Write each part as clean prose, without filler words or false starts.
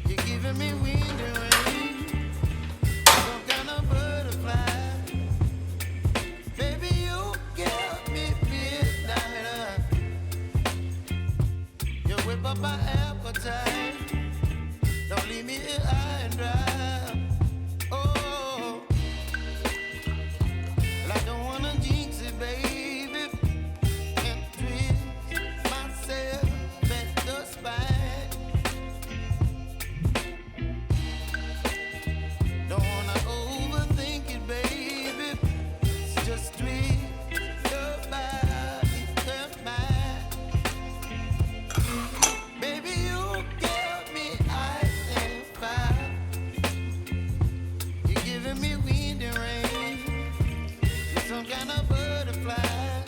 You're giving me wind and rain, some kind of butterfly. Baby, you give me midnight. You whip up my appetite. Don't leave me here high and dry. Oh, well, I don't wanna jinx it, baby. Can't twist myself at the spine. Don't wanna overthink it, baby. It's just twist your body and mine. Baby, you give me ice and fire. You're giving me wind and rain. You're some kind of butterfly.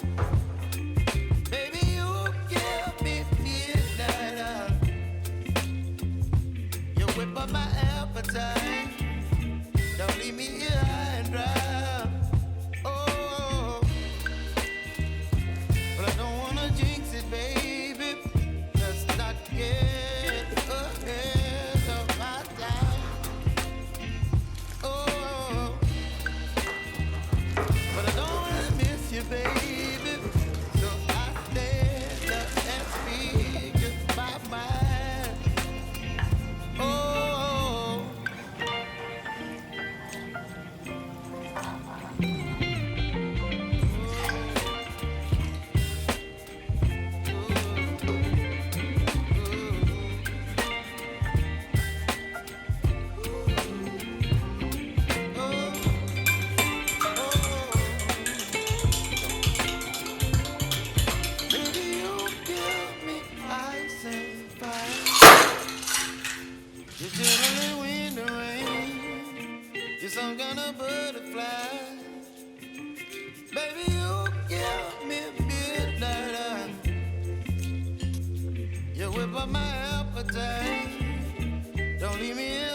Baby, you give me midnight. You whip up my appetite. Don't leave me here high and dry. Oh, but I don't wanna jinx it, baby. Let's not get ahead of my time. Oh, but I don't wanna miss you, baby. So I stand up and speak just my mind. Oh, baby, you give me ice and fire. You're chilling wind and rain. You're some kind of butterfly. Baby, you give me midnight. You whip up my appetite. Don't leave me here